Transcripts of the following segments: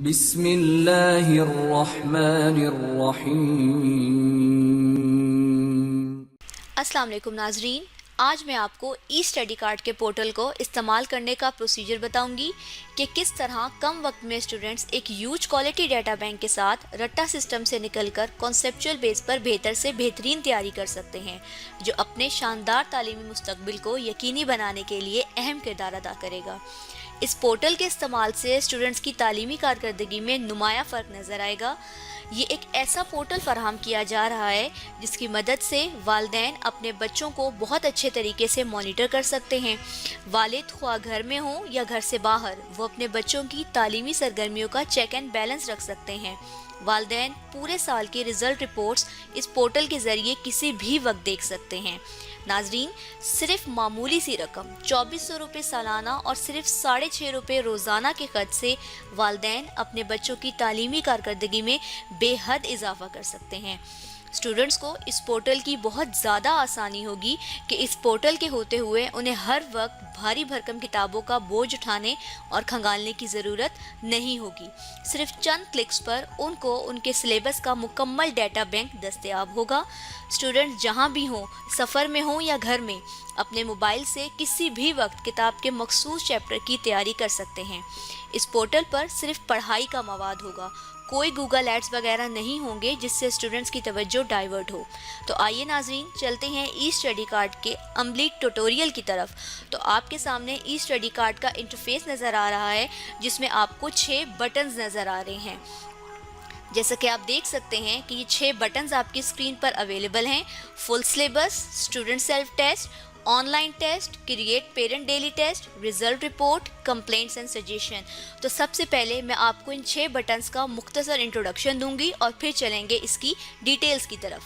बिस्मिल्लाहिर्रहमानिर्रहीम। अस्सलाम वालेकुम नाजरीन, आज मैं आपको ई स्टडी कार्ड के पोर्टल को इस्तेमाल करने का प्रोसीजर बताऊंगी कि किस तरह कम वक्त में स्टूडेंट्स एक ह्यूज क्वालिटी डाटा बैंक के साथ रट्टा सिस्टम से निकलकर कॉन्सेप्चुअल बेस पर बेहतर से बेहतरीन तैयारी कर सकते हैं, जो अपने शानदार तालीमी मुस्तकबिल को यकीनी बनाने के लिए अहम किरदार अदा करेगा। इस पोर्टल के इस्तेमाल से स्टूडेंट्स की तालीमी कारकर्दगी में नुमाया फ़र्क नज़र आएगा। ये एक ऐसा पोर्टल फराहम किया जा रहा है जिसकी मदद से वालिदैन अपने बच्चों को बहुत अच्छे तरीके से मॉनिटर कर सकते हैं। वालिद ख्वाह घर में हों या घर से बाहर, वो अपने बच्चों की तालीमी सरगर्मियों का चेक एंड बैलेंस रख सकते हैं। वालिदैन पूरे साल की रिजल्ट रिपोर्ट्स इस पोर्टल के ज़रिए किसी भी वक्त देख सकते हैं। नाजरीन, सिर्फ मामूली सी रकम 2400 रुपये सालाना और सिर्फ 6.5 रुपये रोज़ाना के खर्च से वालिदैन अपने बच्चों की तालीमी कारकर्दगी में बेहद इजाफा कर सकते हैं। स्टूडेंट्स को इस पोर्टल की बहुत ज़्यादा आसानी होगी कि इस पोर्टल के होते हुए उन्हें हर वक्त भारी भरकम किताबों का बोझ उठाने और खंगालने की ज़रूरत नहीं होगी। सिर्फ चंद क्लिक्स पर उनको उनके सिलेबस का मुकम्मल डाटा बैंक दस्तयाब होगा। स्टूडेंट्स जहाँ भी हों, सफ़र में हों या घर में, अपने मोबाइल से किसी भी वक्त किताब के मखसूस चैप्टर की तैयारी कर सकते हैं। इस पोर्टल पर सिर्फ पढ़ाई का मवाद होगा, कोई गूगल एड्स वगैरह नहीं होंगे जिससे स्टूडेंट्स की तवज्जो डाइवर्ट हो। तो आइए नाजरीन, चलते हैं ई स्टडी कार्ड के अमली ट्यूटोरियल की तरफ। तो आपके सामने ई स्टडी कार्ड का इंटरफेस नज़र आ रहा है जिसमें आपको 6 बटन्स नज़र आ रहे हैं। जैसा कि आप देख सकते हैं कि ये 6 बटन्स आपकी स्क्रीन पर अवेलेबल हैं। Full syllabus, student self test, online test, create parent daily test, result report, complaints and suggestion. तो सबसे पहले मैं आपको इन 6 बटन्स का मुख्तसर इंट्रोडक्शन दूंगी और फिर चलेंगे इसकी डिटेल्स की तरफ।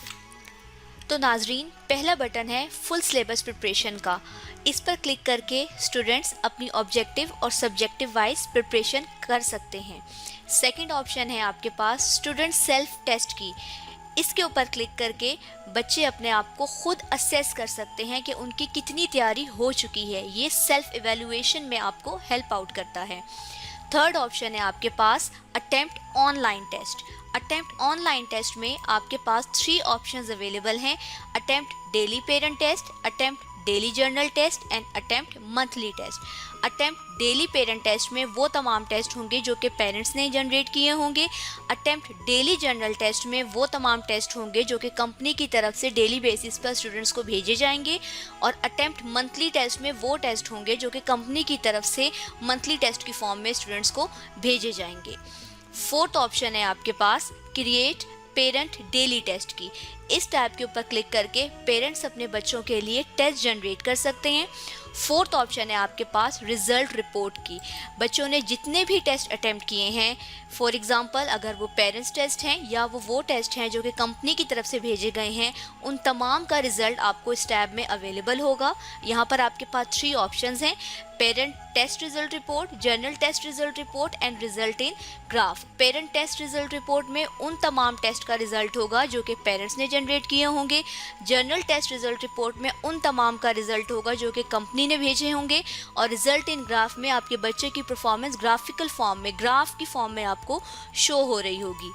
तो नाजरीन, पहला बटन है फुल सिलेबस प्रिपरेशन का। इस पर क्लिक करके स्टूडेंट्स अपनी ऑब्जेक्टिव और सब्जेक्टिव वाइज प्रिपरेशन कर सकते हैं। सेकंड ऑप्शन है आपके पास स्टूडेंट सेल्फ टेस्ट की। इसके ऊपर क्लिक करके बच्चे अपने आप को खुद असेस कर सकते हैं कि उनकी कितनी तैयारी हो चुकी है। ये सेल्फ इवैल्यूएशन में आपको हेल्प आउट करता है। थर्ड ऑप्शन है आपके पास attempt online test. Attempt online test में आपके पास 3 ऑप्शंस अवेलेबल हैं: attempt daily parent test, attempt daily journal test and attempt monthly test. Attempt daily parent test में वो तमाम टेस्ट होंगे जो कि पेरेंट्स ने जनरेट किए होंगे। अटेम्प्ट डेली जर्नल टेस्ट में वो तमाम टेस्ट होंगे जो कि कंपनी की तरफ से डेली बेसिस पर स्टूडेंट्स को भेजे जाएंगे। और अटेम्प्ट मंथली टेस्ट में वो टेस्ट होंगे जो कि कंपनी की तरफ से मंथली टेस्ट की फॉर्म में स्टूडेंट्स को भेजे जाएंगे। फोर्थ ऑप्शन है आपके पास क्रिएट पेरेंट डेली टेस्ट की। इस टैब के ऊपर क्लिक करके पेरेंट्स अपने बच्चों के लिए टेस्ट जनरेट कर सकते हैं। फोर्थ ऑप्शन है आपके पास रिजल्ट रिपोर्ट की। बच्चों ने जितने भी टेस्ट अटेम्प्ट किए हैं, फॉर एग्जांपल अगर वो पेरेंट्स टेस्ट हैं या वो टेस्ट हैं जो कि कंपनी की तरफ से भेजे गए हैं, उन तमाम का रिजल्ट आपको इस टैब में अवेलेबल होगा। यहाँ पर आपके पास 3 ऑप्शंस हैं: parent test result report, journal test result report and result in graph. Parent test result report में उन तमाम टेस्ट का रिजल्ट होगा जो कि पेरेंट्स ने जनरेट किए होंगे। जर्नल टेस्ट रिजल्ट रिपोर्ट में उन तमाम का रिजल्ट होगा जो कि कंपनी ने भेजे होंगे। और रिजल्ट इन ग्राफ में आपके बच्चे की परफॉर्मेंस ग्राफिकल फॉर्म में, ग्राफ की फॉर्म में आपको शो हो रही होगी।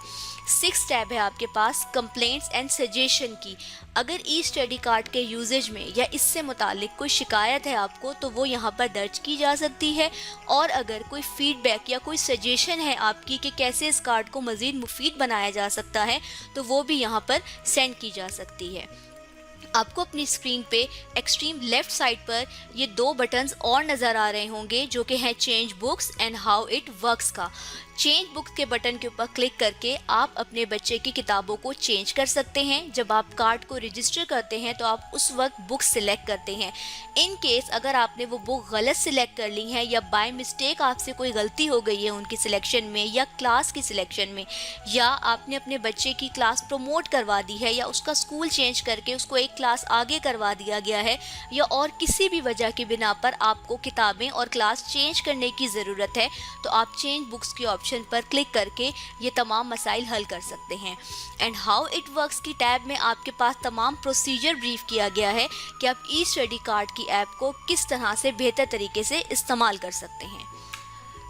6th टैब है आपके पास कंप्लेंट्स एंड सजेशन की। अगर ई स्टडी कार्ड के यूजेज में या इससे मुतालिक कोई शिकायत है आपको, तो वो यहाँ पर दर्ज की जा सकती है। और अगर कोई फीडबैक या कोई सजेशन है आपकी कि कैसे इस कार्ड को मज़ीद मुफीद बनाया जा सकता है, तो वो भी यहाँ पर सेंड की जा सकती है। आपको अपनी स्क्रीन पे एक्सट्रीम लेफ्ट साइड पर ये 2 बटन्स और नज़र आ रहे होंगे जो कि हैं change books and how it works का। चेंज बुक्स के बटन के ऊपर क्लिक करके आप अपने बच्चे की किताबों को चेंज कर सकते हैं। जब आप कार्ड को रजिस्टर करते हैं तो आप उस वक्त बुक सिलेक्ट करते हैं। इन केस अगर आपने वो बुक गलत सिलेक्ट कर ली है या बाय मिस्टेक आपसे कोई गलती हो गई है उनकी सिलेक्शन में या क्लास की सिलेक्शन में, या आपने अपने बच्चे की क्लास प्रमोट करवा दी है या उसका स्कूल चेंज करके उसको एक क्लास आगे करवा दिया गया है, या और किसी भी वजह की बिना पर आपको किताबें और क्लास चेंज करने की ज़रूरत है, तो आप चेंज बुक्स की ऑप्शन पर क्लिक करके ये तमाम मसाइल हल कर सकते हैं। एंड हाउ इट वर्क्स की टैब में आपके पास तमाम प्रोसीजर ब्रीफ किया गया है कि आप ई स्टडी कार्ड की ऐप को किस तरह से बेहतर तरीके से इस्तेमाल कर सकते हैं।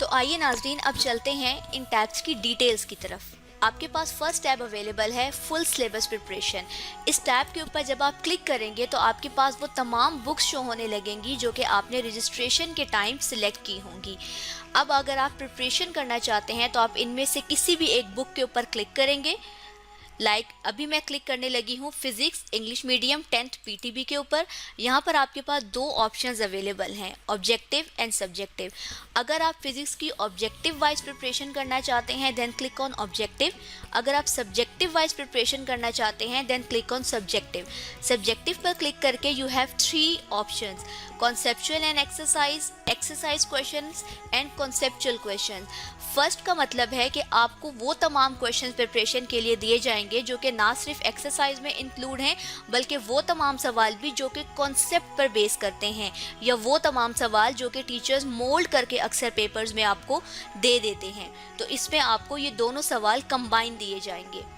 तो तो आइए नाजरीन, अब चलते हैं इन टैब्स की डिटेल्स की तरफ। आपके पास फर्स्ट टैब अवेलेबल है फुल सिलेबस प्रिपरेशन। इस टैब के ऊपर जब आप क्लिक करेंगे तो आपके पास वो तमाम बुक्स शो होने लगेंगी जो कि आपने रजिस्ट्रेशन के टाइम सिलेक्ट की होंगी। अब अगर आप प्रिपरेशन करना चाहते हैं तो आप इनमें से किसी भी एक बुक के ऊपर क्लिक करेंगे। अभी मैं क्लिक करने लगी हूँ physics English medium 10th PTB के ऊपर। यहाँ पर आपके पास दो ऑप्शंस अवेलेबल हैं, ऑब्जेक्टिव एंड सब्जेक्टिव। अगर आप फिजिक्स की ऑब्जेक्टिव वाइज प्रिपरेशन करना चाहते हैं देन क्लिक ऑन ऑब्जेक्टिव। अगर आप सब्जेक्टिव वाइज प्रिपरेशन करना चाहते हैं then click on subjective. Subjective पर क्लिक करके you have 3 options, conceptual and exercise, exercise questions and conceptual questions. First का मतलब है कि आपको वो तमाम क्वेश्चन प्रिपरेशन के लिए दिए जाएंगे जो कि ना सिर्फ एक्सरसाइज में इंक्लूड हैं बल्कि वो तमाम सवाल भी जो कि कॉन्सेप्ट पर बेस करते हैं, या वो तमाम सवाल जो कि टीचर्स मोल्ड करके अक्सर पेपर्स में आपको दे देते हैं। तो इसमें आपको ये दोनों सवाल कंबाइन दिए जाएंगे।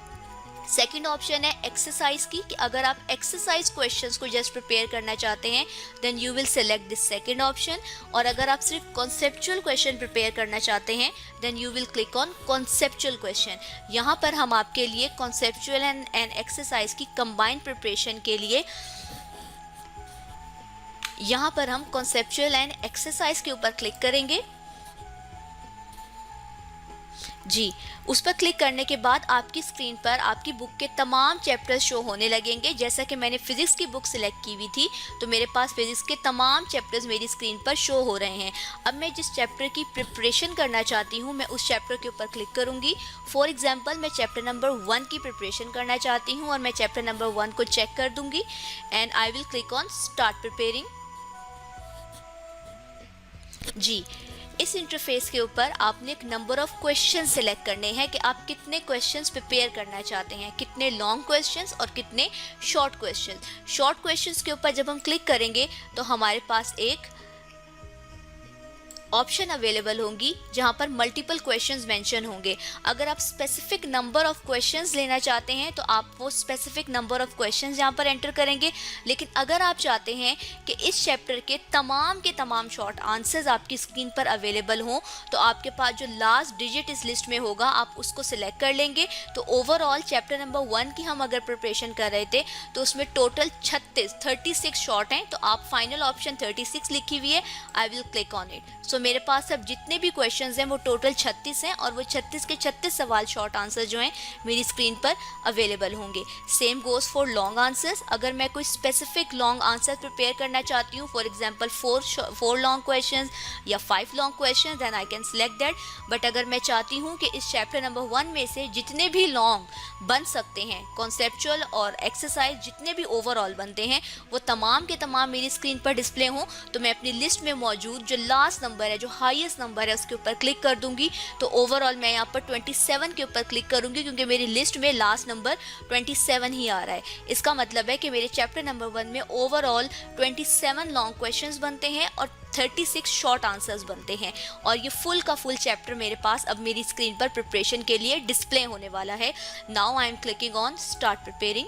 सेकंड ऑप्शन है एक्सरसाइज की, कि अगर आप एक्सरसाइज क्वेश्चंस को जस्ट प्रिपेयर करना चाहते हैं then you will select this second option. और अगर आप सिर्फ कॉन्सेप्चुअल क्वेश्चन प्रिपेयर करना चाहते हैं then you will click on conceptual question. यहाँ पर हम आपके लिए कॉन्सेप्चुअल एंड एक्सरसाइज की कंबाइंड प्रिपरेशन के लिए यहाँ पर हम कॉन्सेप्चुअल एंड एक्सरसाइज के ऊपर क्लिक करेंगे। जी, उस पर क्लिक करने के बाद आपकी स्क्रीन पर आपकी बुक के तमाम चैप्टर्स शो होने लगेंगे। जैसा कि मैंने फिजिक्स की बुक सिलेक्ट की हुई थी तो मेरे पास फिजिक्स के तमाम चैप्टर्स मेरी स्क्रीन पर शो हो रहे हैं। अब मैं जिस चैप्टर की प्रिपरेशन करना चाहती हूँ मैं उस चैप्टर के ऊपर क्लिक करूँगी। फॉर एग्जाम्पल मैं चैप्टर नंबर 1 की प्रिपरेशन करना चाहती हूँ और मैं चैप्टर नंबर 1 को चेक कर दूँगी and I will click on start preparing. जी, इस इंटरफेस के ऊपर आपने एक नंबर ऑफ क्वेश्चन सिलेक्ट करने हैं कि आप कितने क्वेश्चंस प्रिपेयर करना चाहते हैं, कितने लॉन्ग क्वेश्चंस और कितने शॉर्ट क्वेश्चंस। शॉर्ट क्वेश्चंस के ऊपर जब हम क्लिक करेंगे तो हमारे पास एक ऑप्शन अवेलेबल होंगी जहां पर मल्टीपल क्वेश्चंस मेंशन होंगे। अगर आप स्पेसिफिक नंबर ऑफ क्वेश्चंस लेना चाहते हैं तो आप वो स्पेसिफिक नंबर ऑफ क्वेश्चंस यहां पर एंटर करेंगे। लेकिन अगर आप चाहते हैं कि इस चैप्टर के तमाम शॉर्ट आंसर्स आपकी स्क्रीन पर अवेलेबल हों तो आपके पास जो लास्ट डिजिट इस लिस्ट में होगा आप उसको सिलेक्ट कर लेंगे। तो ओवरऑल चैप्टर नंबर 1 की हम अगर प्रिपरेशन कर रहे थे तो उसमें टोटल 36 शॉर्ट हैं, तो आप फाइनल ऑप्शन 36 लिखी हुई है, I will click on it. So मेरे पास अब जितने भी क्वेश्चंस हैं वो टोटल 36 हैं और वो 36 के 36 सवाल शॉर्ट आंसर जो हैं मेरी स्क्रीन पर अवेलेबल होंगे। Same goes for long answers. अगर मैं कोई स्पेसिफिक लॉन्ग आंसर प्रिपेयर करना चाहती हूँ, फॉर एग्जांपल 4 लॉन्ग क्वेश्चंस या 5 long questions, then I can select that. But अगर मैं चाहती हूँ कि इस चैप्टर नंबर 1 में से जितने भी लॉन्ग बन सकते हैं, कॉन्सेप्चुअल और एक्सरसाइज जितने भी ओवरऑल बनते हैं वो तमाम के तमाम मेरी स्क्रीन पर डिस्प्ले हों, तो मैं अपनी लिस्ट में मौजूद जो लास्ट नंबर है, जो हाईएस्ट नंबर है, उसके ऊपर क्लिक कर दूंगी। तो ओवरऑल मैं यहाँ पर 27 के ऊपर क्लिक करूंगी क्योंकि मेरी लिस्ट में लास्ट नंबर 27 ही आ रहा है। इसका मतलब है कि मेरे चैप्टर नंबर 1 में ओवरऑल 27 लॉन्ग क्वेश्चंस बनते हैं और 36 शॉर्ट आंसर्स बनते हैं और ये फुल का फुल चैप्टर मेरे पास अब मेरी स्क्रीन पर प्रिपरेशन के लिए डिस्प्ले होने वाला है। Now I am clicking on start preparing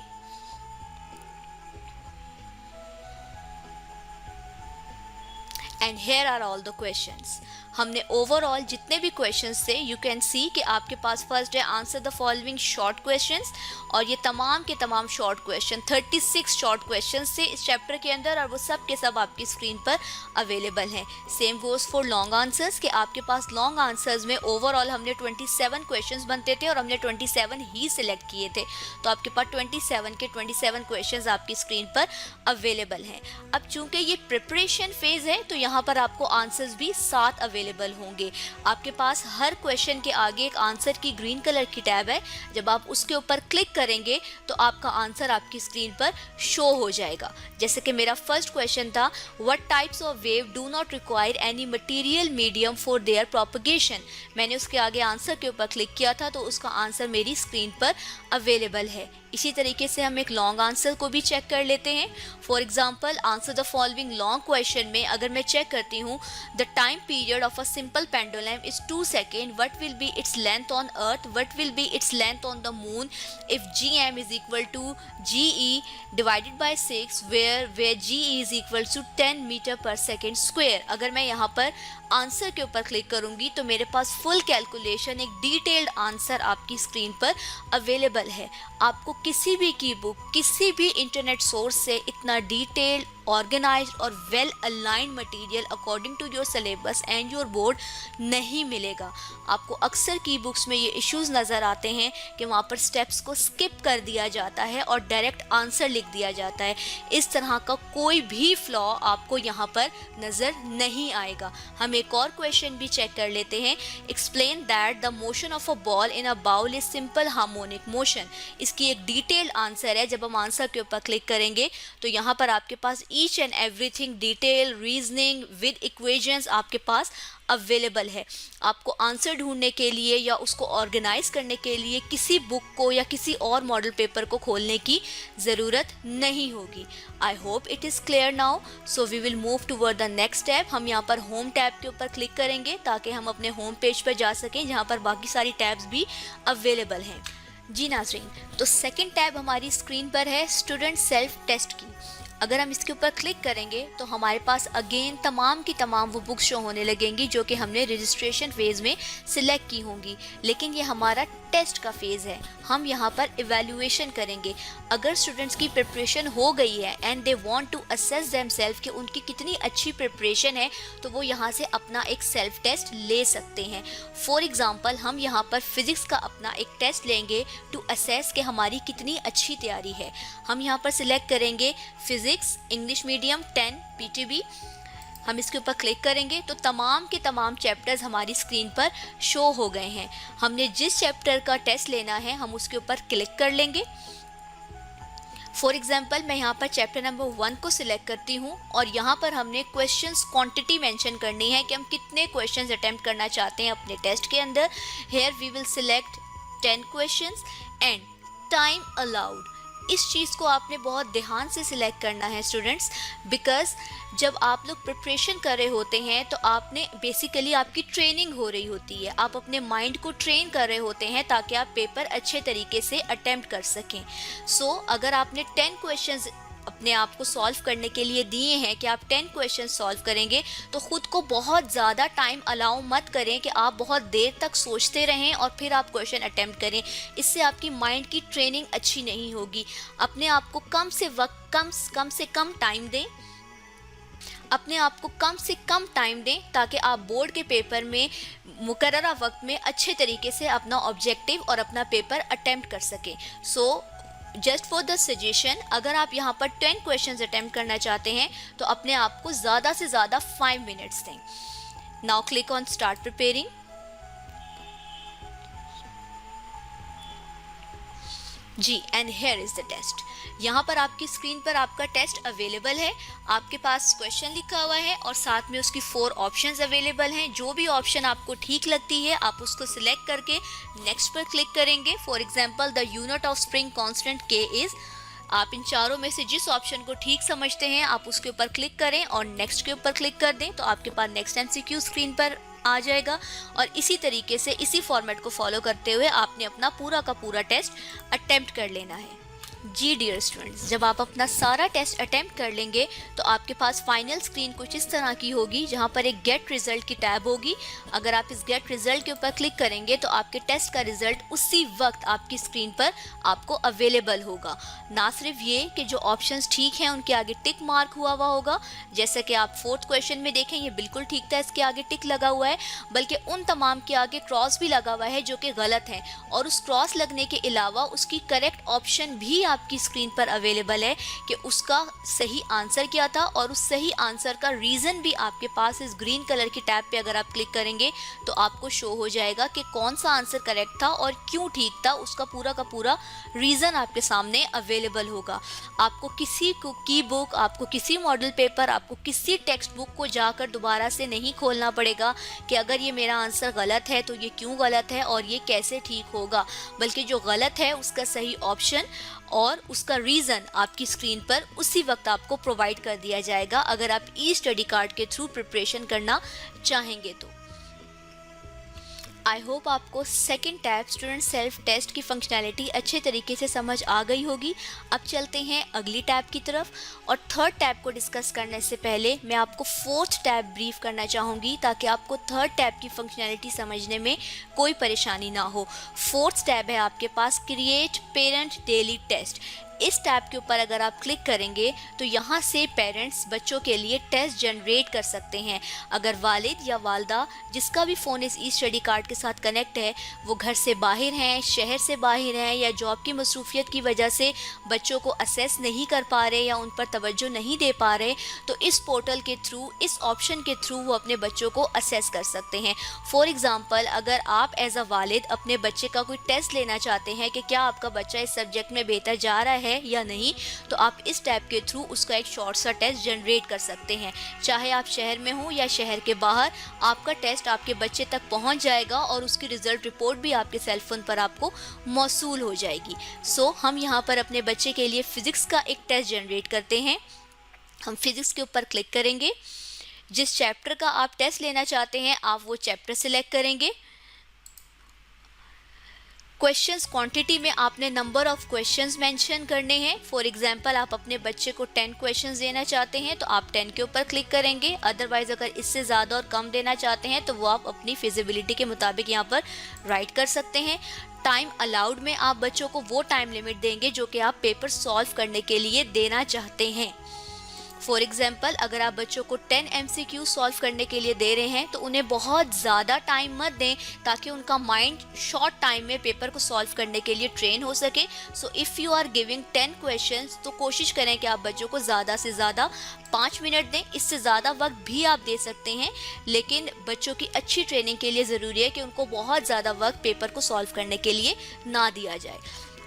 and here are all the questions. हमने ओवरऑल जितने भी क्वेश्चंस थे यू कैन सी कि आपके पास फर्स्ट है answer the following short questions, और ये तमाम के तमाम शॉर्ट क्वेश्चन 36 शॉर्ट क्वेश्चंस थे इस चैप्टर के अंदर और वो सब के सब आपकी स्क्रीन पर अवेलेबल हैं। Same goes for long answers कि आपके पास लॉन्ग आंसर्स में ओवरऑल हमने 27 क्वेश्चंस बनते थे और हमने 27 ही सिलेक्ट किए थे, तो आपके पास 27 के 27 क्वेश्चंस आपकी स्क्रीन पर अवेलेबल हैं। अब चूंकि ये प्रिपरेशन फेज है तो यहाँ पर आपको आंसर्स भी 7 अवेलेबल होंगे। आपके पास हर क्वेश्चन के आगे एक आंसर की ग्रीन कलर की टैब है, जब आप उसके ऊपर क्लिक करेंगे तो आपका आंसर आपकी स्क्रीन पर शो हो जाएगा। जैसे कि मेरा फर्स्ट क्वेश्चन था, what types of wave do not require any material medium for their propagation. मैंने उसके आगे आंसर के ऊपर क्लिक किया था तो उसका आंसर मेरी स्क्रीन पर अवेलेबल है। इसी तरीके से हम एक लॉन्ग आंसर को भी चेक कर लेते हैं। For example, answer the following long question में अगर मैं चेक करती हूँ, the time period of a simple pendulum is 2 second, what will be its length on earth, what will be its length on the moon if G M is equal to G E divided by 6 where G E is equal to 10 metre per second square. अगर मैं यहाँ पर answer के ऊपर click करूंगी तो मेरे पास full calculation, एक डिटेल्ड आंसर आपकी स्क्रीन पर अवेलेबल है। आपको किसी भी की बुक, किसी भी इंटरनेट सोर्स से इतना डिटेल्ड, ऑर्गेनाइज्ड और well aligned material according to your syllabus and your board नहीं मिलेगा। आपको अक्सर की बुक्स में ये इश्यूज नज़र आते हैं कि वहाँ पर स्टेप्स को स्किप कर दिया जाता है और डायरेक्ट आंसर लिख दिया जाता है। इस तरह का कोई भी फ्लॉ आपको यहाँ पर नज़र नहीं आएगा। हम एक और क्वेश्चन भी चेक कर लेते हैं। Explain that the motion of a ball in a bowl is simple harmonic motion. इसकी एक डिटेल्ड आंसर है। जब हम आंसर के ऊपर क्लिक करेंगे तो यहाँ पर आपके पास each and everything, detail, reasoning with equations आपके पास अवेलेबल है। आपको आंसर ढूंढने के लिए या उसको ऑर्गेनाइज करने के लिए किसी बुक को या किसी और मॉडल पेपर को खोलने की ज़रूरत नहीं होगी। I hope it is clear now. So we will move toward the next step. हम यहाँ पर होम टैब के ऊपर क्लिक करेंगे ताकि हम अपने होम पेज पर जा सकें जहाँ पर बाकी सारी टैब्स भी अवेलेबल हैं। जी नाज़रीन, तो सेकंड टैब हमारी स्क्रीन पर है स्टूडेंट सेल्फ टेस्ट की। अगर हम इसके ऊपर क्लिक करेंगे तो हमारे पास अगेन तमाम की तमाम वो बुक्स शो होने लगेंगी जो कि हमने रजिस्ट्रेशन फेज़ में सिलेक्ट की होंगी। लेकिन ये हमारा टेस्ट का फेज़ है। हम यहाँ पर इवैल्यूएशन करेंगे। अगर स्टूडेंट्स की प्रिपरेशन हो गई है and they want to assess themselves कि उनकी कितनी अच्छी प्रिपरेशन है, तो वो यहाँ से अपना एक सेल्फ टेस्ट ले सकते हैं। फॉर एग्ज़ाम्पल, हम यहाँ पर फिज़िक्स का अपना एक टेस्ट लेंगे टू असेस कि हमारी कितनी अच्छी तैयारी है। हम यहाँ पर सिलेक्ट करेंगे फिज़िक्स इंग्लिश मीडियम 10 PTB। हम इसके ऊपर क्लिक करेंगे तो तमाम के तमाम चैप्टर्स हमारी स्क्रीन पर शो हो गए हैं। हमने जिस चैप्टर का टेस्ट लेना है हम उसके ऊपर क्लिक कर लेंगे। फॉर एग्जाम्पल, मैं यहाँ पर चैप्टर नंबर 1 को सिलेक्ट करती हूँ और यहाँ पर हमने क्वेश्चंस क्वांटिटी मेंशन करनी है कि हम कितने क्वेश्चंस अटेम्प्ट करना चाहते हैं अपने टेस्ट के अंदर। Here we will select 10 questions and time allowed. इस चीज़ को आपने बहुत ध्यान से सिलेक्ट करना है स्टूडेंट्स, बिकॉज जब आप लोग प्रिपरेशन कर रहे होते हैं तो आपने बेसिकली आपकी ट्रेनिंग हो रही होती है। आप अपने माइंड को ट्रेन कर रहे होते हैं ताकि आप पेपर अच्छे तरीके से अटेम्प्ट कर सकें। सो अगर आपने 10 क्वेश्चंस अपने आप को सॉल्व करने के लिए दिए हैं कि आप 10 क्वेश्चन सॉल्व करेंगे, तो ख़ुद को बहुत ज़्यादा टाइम अलाउ मत करें कि आप बहुत देर तक सोचते रहें और फिर आप क्वेश्चन अटेम्प्ट करें। इससे आपकी माइंड की ट्रेनिंग अच्छी नहीं होगी। अपने आप को कम से कम टाइम दें। अपने आप को कम से कम टाइम दें ताकि आप बोर्ड के पेपर में मुकर्ररा वक्त में अच्छे तरीके से अपना ऑब्जेक्टिव और अपना पेपर अटेम्प्ट कर सकें। So just for the suggestion, अगर आप यहाँ पर 10 क्वेश्चंस अटेम्प्ट करना चाहते हैं तो अपने आप को ज़्यादा से ज़्यादा 5 मिनट्स दें। Now click on start preparing. जी, and here is the test. यहाँ पर आपकी स्क्रीन पर आपका टेस्ट अवेलेबल है। आपके पास क्वेश्चन लिखा हुआ है और साथ में उसकी 4 ऑप्शंस अवेलेबल हैं। जो भी ऑप्शन आपको ठीक लगती है आप उसको सिलेक्ट करके नेक्स्ट पर क्लिक करेंगे। For example, the unit of spring constant K is. आप इन चारों में से जिस ऑप्शन को ठीक समझते हैं आप उसके ऊपर क्लिक करें और नेक्स्ट के ऊपर क्लिक कर दें तो आपके पास नेक्स्ट MCQ स्क्रीन पर आ जाएगा। और इसी तरीके से इसी फॉर्मेट को फॉलो करते हुए आपने अपना पूरा का पूरा टेस्ट अटेम्प्ट कर लेना है। जी डियर स्टूडेंट्स, जब आप अपना सारा टेस्ट अटेम्प्ट कर लेंगे तो आपके पास फाइनल स्क्रीन कुछ इस तरह की होगी जहां पर एक गेट रिजल्ट की टैब होगी। अगर आप इस गेट रिजल्ट के ऊपर क्लिक करेंगे तो आपके टेस्ट का रिजल्ट उसी वक्त आपकी स्क्रीन पर आपको अवेलेबल होगा। ना सिर्फ ये कि जो ऑप्शंस ठीक हैं उनके आगे टिक मार्क हुआ होगा, जैसे कि आप 4th क्वेश्चन में देखें ये बिल्कुल ठीक था, इसके आगे टिक लगा हुआ है, बल्कि उन तमाम के आगे क्रॉस भी लगा हुआ है जो कि गलत है। और उस क्रॉस लगने के अलावा उसकी करेक्ट ऑप्शन भी आपकी स्क्रीन पर अवेलेबल है कि उसका सही आंसर क्या था, और उस सही आंसर का रीज़न भी आपके पास इस ग्रीन कलर की टैब पे अगर आप क्लिक करेंगे तो आपको शो हो जाएगा कि कौन सा आंसर करेक्ट था और क्यों ठीक था। उसका पूरा का पूरा रीज़न आपके सामने अवेलेबल होगा। आपको किसी की बुक, आपको किसी मॉडल पेपर, आपको किसी टेक्स्ट बुक को जाकर दोबारा से नहीं खोलना पड़ेगा कि अगर ये मेरा आंसर गलत है तो ये क्यों गलत है और ये कैसे ठीक होगा, बल्कि जो गलत है उसका सही ऑप्शन और उसका रीज़न आपकी स्क्रीन पर उसी वक्त आपको प्रोवाइड कर दिया जाएगा अगर आप ई स्टडी कार्ड के थ्रू प्रिपरेशन करना चाहेंगे तो। आई होप आपको second tab student self test की फंक्शनैलिटी अच्छे तरीके से समझ आ गई होगी। अब चलते हैं अगली टैब की तरफ, और थर्ड टैब को डिस्कस करने से पहले मैं आपको फोर्थ टैब ब्रीफ करना चाहूँगी ताकि आपको थर्ड टैब की फंक्शनैलिटी समझने में कोई परेशानी ना हो। फोर्थ टैब है आपके पास क्रिएट पेरेंट डेली टेस्ट। इस टैब के ऊपर अगर आप क्लिक करेंगे तो यहाँ से पेरेंट्स बच्चों के लिए टेस्ट जनरेट कर सकते हैं। अगर वालिद या वालदा जिसका भी फ़ोन इस ई स्टडी कार्ड के साथ कनेक्ट है वो घर से बाहर हैं, शहर से बाहर हैं, या जॉब की मसरूफियत की वजह से बच्चों को असेस नहीं कर पा रहे या उन पर तवज्जो नहीं दे पा रहे, तो इस पोर्टल के थ्रू, इस ऑप्शन के थ्रू वो अपने बच्चों को असेस कर सकते हैं। फॉर एग्ज़ाम्पल, अगर आप एज अ वालिद अपने बच्चे का कोई टेस्ट लेना चाहते हैं कि क्या आपका बच्चा इस सब्जेक्ट में बेहतर जा रहा है या नहीं, तो आप इस टैब के थ्रू उसका एक शॉर्ट सा टेस्ट जनरेट कर सकते हैं। चाहे आप शहर में हो या शहर के बाहर, आपका टेस्ट आपके बच्चे तक पहुंच जाएगा और उसकी रिजल्ट रिपोर्ट भी आपके सेल फोन पर आपको मौसूल हो जाएगी। सो हम यहाँ पर अपने बच्चे के लिए फिजिक्स का एक टेस्ट जनरेट करते हैं। हम फिजिक्स के ऊपर क्लिक करेंगे। जिस चैप्टर का आप टेस्ट लेना चाहते हैं आप वो चैप्टर सिलेक्ट करेंगे। क्वेश्चंस क्वांटिटी में आपने नंबर ऑफ क्वेश्चंस मेंशन करने हैं। फॉर एग्जांपल, आप अपने बच्चे को 10 क्वेश्चंस देना चाहते हैं तो आप 10 के ऊपर क्लिक करेंगे। अदरवाइज अगर इससे ज़्यादा और कम देना चाहते हैं तो वो आप अपनी फिजिबिलिटी के मुताबिक यहाँ पर राइट कर सकते हैं। टाइम अलाउड में आप बच्चों को वो टाइम लिमिट देंगे जो कि आप पेपर सॉल्व करने के लिए देना चाहते हैं। फॉर एग्जाम्पल, अगर आप बच्चों को 10 MCQ सॉल्व करने के लिए दे रहे हैं तो उन्हें बहुत ज़्यादा टाइम मत दें ताकि उनका माइंड शॉर्ट टाइम में पेपर को सॉल्व करने के लिए ट्रेन हो सके। So if you are giving 10 questions तो कोशिश करें कि आप बच्चों को ज़्यादा से ज़्यादा 5 मिनट दें। इससे ज़्यादा वक्त भी आप दे सकते हैं, लेकिन बच्चों की अच्छी ट्रेनिंग के लिए ज़रूरी है कि उनको बहुत ज़्यादा वक्त पेपर को सॉल्व करने के लिए ना दिया जाए।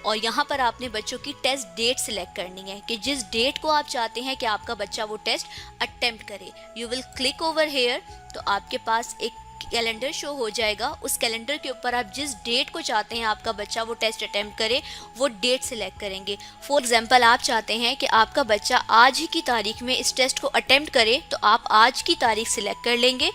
और यहाँ पर आपने बच्चों की टेस्ट डेट सिलेक्ट करनी है कि जिस डेट को आप चाहते हैं कि आपका बच्चा वो टेस्ट अटेम्प्ट करे। You will click over here, तो आपके पास एक कैलेंडर शो हो जाएगा। उस कैलेंडर के ऊपर आप जिस डेट को चाहते हैं आपका बच्चा वो टेस्ट अटेम्प्ट करे वो डेट सिलेक्ट करेंगे। फॉर एग्जांपल, आप चाहते हैं कि आपका बच्चा आज ही की तारीख में इस टेस्ट को अटेम्प्ट करे तो आप आज की तारीख सिलेक्ट कर लेंगे,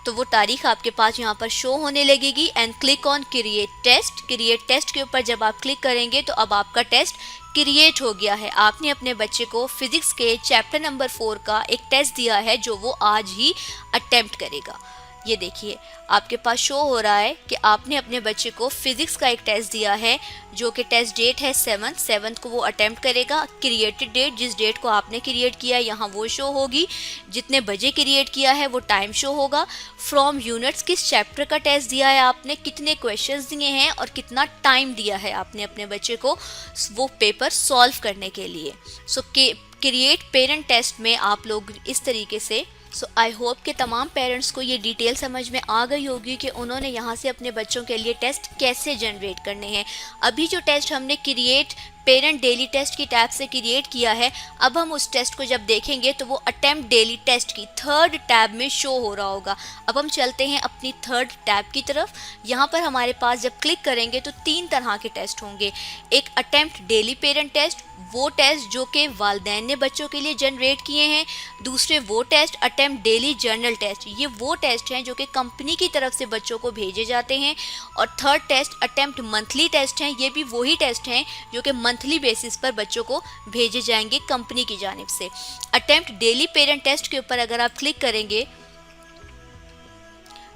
तो वो तारीख आपके पास यहाँ पर शो होने लगेगी। And click on create test. Create test के ऊपर जब आप क्लिक करेंगे तो अब आपका टेस्ट क्रिएट हो गया है। आपने अपने बच्चे को फिजिक्स के चैप्टर नंबर 4 का एक टेस्ट दिया है जो वो आज ही अटेम्प्ट करेगा। ये देखिए आपके पास शो हो रहा है कि आपने अपने बच्चे को फिजिक्स का एक टेस्ट दिया है जो कि टेस्ट डेट है 7 को वो अटेम्प्ट करेगा। क्रिएटेड डेट, जिस डेट को आपने क्रिएट किया यहाँ वो शो होगी। जितने बजे क्रिएट किया है वो टाइम शो होगा। फ्रॉम यूनिट्स, किस चैप्टर का टेस्ट दिया है आपने, कितने क्वेश्चंस दिए हैं और कितना टाइम दिया है आपने अपने बच्चे को वो पेपर सॉल्व करने के लिए। सो क्रिएट पेरेंट टेस्ट में आप लोग इस तरीके से आई होप कि तमाम पेरेंट्स को ये डिटेल समझ में आ गई होगी कि उन्होंने यहाँ से अपने बच्चों के लिए टेस्ट कैसे जनरेट करने हैं। अभी जो टेस्ट हमने क्रिएट पेरेंट डेली टेस्ट की टैब से क्रिएट किया है, अब हम उस टेस्ट को जब देखेंगे तो वो अटेम्प्ट डेली टेस्ट की थर्ड टैब में शो हो रहा होगा। अब हम चलते हैं अपनी थर्ड टैब की तरफ। यहाँ पर हमारे पास जब क्लिक करेंगे तो 3 तरह के टेस्ट होंगे। एक अटेम्प्ट डेली पेरेंट टेस्ट, वो टेस्ट जो कि वालिदैन ने बच्चों के लिए जनरेट किए हैं। दूसरे वो test attempt daily journal test, ये वो टेस्ट हैं जो कि कंपनी की तरफ से बच्चों को भेजे जाते हैं। और third test attempt monthly test हैं, ये भी वही टेस्ट हैं जो कि मंथली बेसिस पर बच्चों को भेजे जाएंगे कंपनी की जानिब से। अटेम्प्ट डेली पेरेंट टेस्ट के ऊपर अगर आप क्लिक करेंगे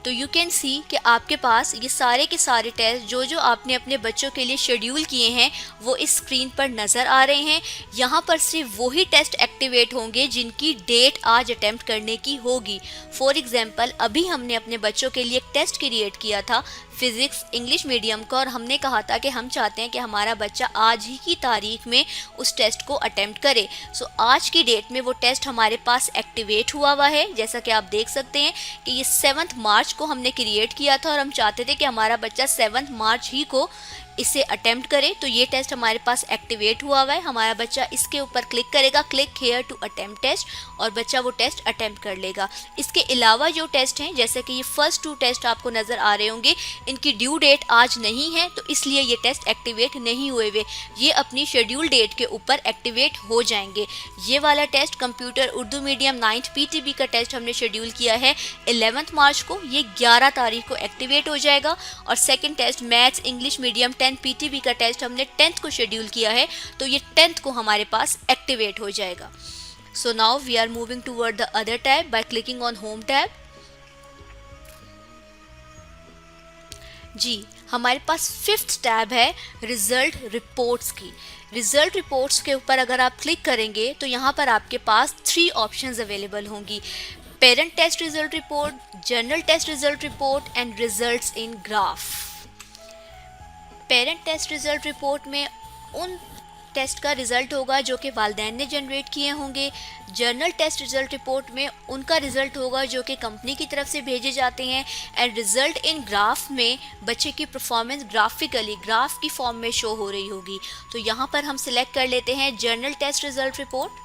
तो यू कैन सी कि आपके पास ये सारे के सारे टेस्ट जो जो आपने अपने बच्चों के लिए शेड्यूल किए हैं वो इस स्क्रीन पर नज़र आ रहे हैं। यहाँ पर सिर्फ वही टेस्ट एक्टिवेट होंगे जिनकी डेट आज अटेम्प्ट करने की होगी। फॉर एग्जांपल, अभी हमने अपने बच्चों के लिए एक टेस्ट क्रिएट किया था फिज़िक्स इंग्लिश मीडियम का, और हमने कहा था कि हम चाहते हैं कि हमारा बच्चा आज ही की तारीख में उस टेस्ट को अटेम्प्ट करे। सो आज की डेट में वो टेस्ट हमारे पास एक्टिवेट हुआ है। जैसा कि आप देख सकते हैं कि ये 7 मार्च को हमने क्रिएट किया था और हम चाहते थे कि हमारा बच्चा 7 मार्च ही को इसे अटेम्प्ट करें तो ये टेस्ट हमारे पास एक्टिवेट हुआ है। हमारा बच्चा इसके ऊपर क्लिक करेगा, click here to attempt test, और बच्चा वो टेस्ट अटेम्प्ट कर लेगा। इसके अलावा जो टेस्ट हैं, जैसे कि ये फर्स्ट 2 टेस्ट आपको नज़र आ रहे होंगे, इनकी ड्यू डेट आज नहीं है, तो इसलिए ये टेस्ट एक्टिवेट नहीं हुए हुए, ये अपनी शेड्यूल डेट के ऊपर एक्टिवेट हो जाएंगे। ये वाला test computer Urdu medium 9th PTB का टेस्ट हमने शेड्यूल किया है 11 मार्च को, ये 11 तारीख को एक्टिवेट हो जाएगा। और second test maths English medium 10 PTB का टेस्ट हमने 10th को शेड्यूल किया है, तो ये 10th को हमारे पास एक्टिवेट हो जाएगा। So now we are moving toward the other tab by clicking on Home tab. जी, हमारे पास 5th टैब है रिजल्ट रिपोर्ट्स की। रिजल्ट रिपोर्ट्स के ऊपर अगर आप क्लिक करेंगे तो यहाँ पर आपके पास 3 ऑप्शंस अवेलेबल होंगी: parent test result report, journal test result report and results in graph. Parent test result report में उन टेस्ट का रिजल्ट होगा जो कि वालिदैन ने जनरेट किए होंगे। जर्नल टेस्ट रिजल्ट रिपोर्ट में उनका रिजल्ट होगा जो कि कंपनी की तरफ से भेजे जाते हैं। एंड रिजल्ट इन ग्राफ में बच्चे की परफॉर्मेंस ग्राफिकली ग्राफ की फॉर्म में शो हो रही होगी। तो यहाँ पर हम सिलेक्ट कर लेते हैं जर्नल टेस्ट रिजल्ट रिपोर्ट।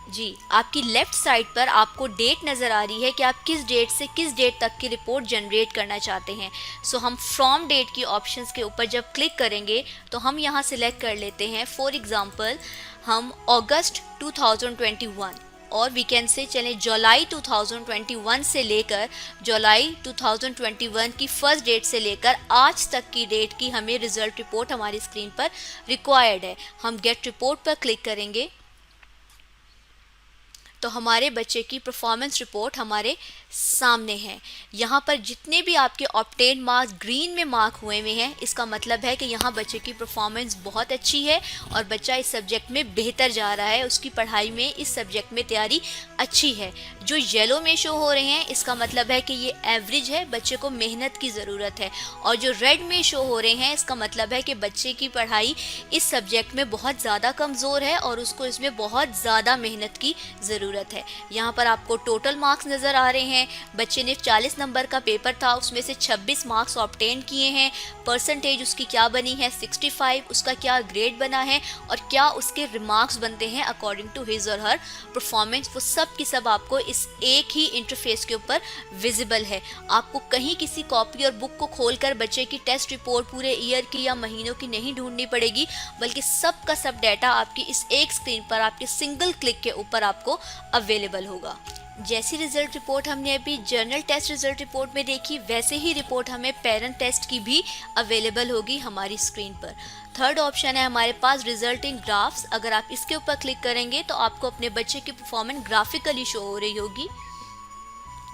जी, आपकी लेफ्ट साइड पर आपको डेट नज़र आ रही है कि आप किस डेट से किस डेट तक की रिपोर्ट जनरेट करना चाहते हैं। सो हम फ्रॉम डेट की ऑप्शंस के ऊपर जब क्लिक करेंगे तो हम यहाँ सिलेक्ट कर लेते हैं, फॉर एग्ज़ाम्पल हम अगस्त 2021 और वी कैन से चलें जुलाई 2021 से लेकर जुलाई 2021 की फर्स्ट डेट से लेकर आज तक की डेट की हमें रिज़ल्ट रिपोर्ट हमारी स्क्रीन पर रिक्वायर्ड है। हम गेट रिपोर्ट पर क्लिक करेंगे तो हमारे बच्चे की परफॉर्मेंस रिपोर्ट हमारे सामने है। यहाँ पर जितने भी आपके ऑब्टेन मार्क्स ग्रीन में मार्क हुए हुए हैं, इसका मतलब है कि यहाँ बच्चे की परफॉर्मेंस बहुत अच्छी है और बच्चा इस सब्जेक्ट में बेहतर जा रहा है, उसकी पढ़ाई में इस सब्जेक्ट में तैयारी अच्छी है। जो येलो में शो हो रहे हैं इसका मतलब है कि ये एवरेज है, बच्चे को मेहनत की ज़रूरत है। और जो रेड में शो हो रहे हैं इसका मतलब है कि बच्चे की पढ़ाई इस सब्जेक्ट में बहुत ज़्यादा कमज़ोर है और उसको इसमें बहुत ज़्यादा मेहनत की ज़रूरत है। यहाँ पर आपको टोटल मार्क्स नज़र आ रहे हैं। बच्चे ने 40 नंबर का पेपर था, उसमें से 26 मार्क्स ऑब्टेन किए हैं। परसेंटेज उसकी क्या बनी है 65, उसका क्या ग्रेड बना है और क्या उसके रिमार्क्स बनते हैं अकॉर्डिंग टू हिज और हर परफॉर्मेंस, वो सब की सब आपको इस एक ही इंटरफेस के ऊपर विजिबल है। आपको कहीं किसी कॉपी और बुक को खोलकर बच्चे की टेस्ट रिपोर्ट पूरे ईयर की या महीनों की नहीं ढूंढनी पड़ेगी, बल्कि सब का सब डाटा आपकी इस एक स्क्रीन पर आपके सिंगल क्लिक के ऊपर आपको अवेलेबल होगा। जैसी रिजल्ट रिपोर्ट हमने अभी जर्नल टेस्ट रिजल्ट रिपोर्ट में देखी, वैसे ही रिपोर्ट हमें पेरेंट टेस्ट की भी अवेलेबल होगी हमारी स्क्रीन पर। थर्ड ऑप्शन है हमारे पास रिजल्ट इन ग्राफ्स। अगर आप इसके ऊपर क्लिक करेंगे तो आपको अपने बच्चे की परफॉर्मेंस ग्राफिकली शो हो रही होगी।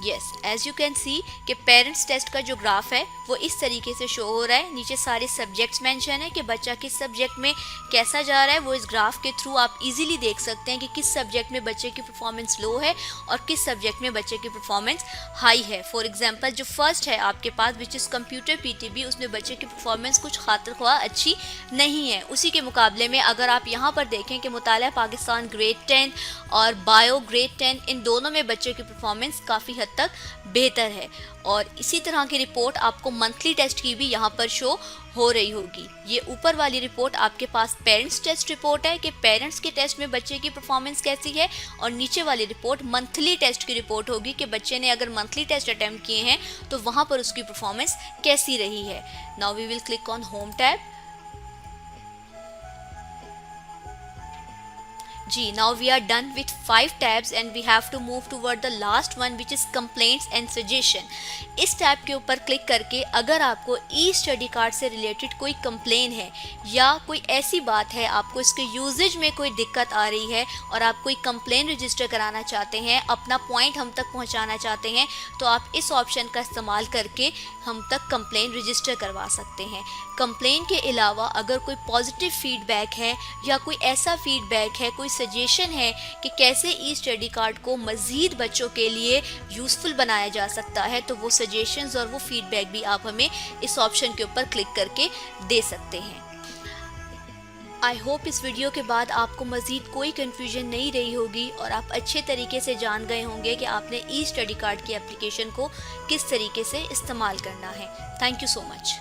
Yes, as you can see कि पेरेंट्स टेस्ट का जो ग्राफ है वो इस तरीके से शो हो रहा है। नीचे सारे सब्जेक्ट्स मेंशन है कि बच्चा किस सब्जेक्ट में कैसा जा रहा है, वो इस ग्राफ के थ्रू आप इजीली देख सकते हैं कि किस सब्जेक्ट में बच्चे की परफॉर्मेंस लो है और किस सब्जेक्ट में बच्चे की परफॉर्मेंस हाई है। फॉर एग्जांपल जो फर्स्ट है आपके पास विच इज़ कंप्यूटर PTB, उसमें बच्चे की परफॉर्मेंस कुछ खातिर ख्वाह अच्छी नहीं है। उसी के मुकाबले में अगर आप यहाँ पर देखें कि मुताला पाकिस्तान ग्रेड 10 और बायो ग्रेड 10, इन दोनों में बच्चे की परफॉर्मेंस काफ़ी हद तक बेहतर है। और इसी तरह की रिपोर्ट आपको मंथली टेस्ट की भी यहाँ पर शो हो रही होगी। ये ऊपर वाली रिपोर्ट आपके पास पेरेंट्स टेस्ट रिपोर्ट है कि पेरेंट्स के टेस्ट में बच्चे की परफॉर्मेंस कैसी है, और नीचे वाली रिपोर्ट मंथली टेस्ट की रिपोर्ट होगी कि बच्चे ने अगर मंथली टेस्ट अटेम्प्ट किए हैं तो वहाँ पर उसकी परफॉर्मेंस कैसी रही है। Now we will click on home tab. जी, now we are done with 5 tabs and we have to move toward the last one which is complaints and suggestion। इस टैब के ऊपर क्लिक करके अगर आपको ई स्टडी कार्ड से related कोई complain है या कोई ऐसी बात है, आपको इसके यूजेज में कोई दिक्कत आ रही है और आप कोई कंप्लेन रजिस्टर कराना चाहते हैं, अपना पॉइंट हम तक पहुंचाना चाहते हैं, तो आप इस ऑप्शन का इस्तेमाल करके हम तक कंप्लेन रजिस्टर करवा सकते हैं। कंप्लेन के अलावा अगर कोई पॉजिटिव फीडबैक है या कोई ऐसा फीडबैक है, कोई सजेशन है कि कैसे ई स्टडी कार्ड को मज़ीद बच्चों के लिए यूज़फुल बनाया जा सकता है, तो वो सजेशंस और वो फीडबैक भी आप हमें इस ऑप्शन के ऊपर क्लिक करके दे सकते हैं। आई होप इस वीडियो के बाद आपको मज़ीद कोई कन्फ्यूजन नहीं रही होगी और आप अच्छे तरीके से जान गए होंगे कि आपने ई स्टडी कार्ड की एप्लीकेशन को किस तरीके से इस्तेमाल करना है। Thank you so much.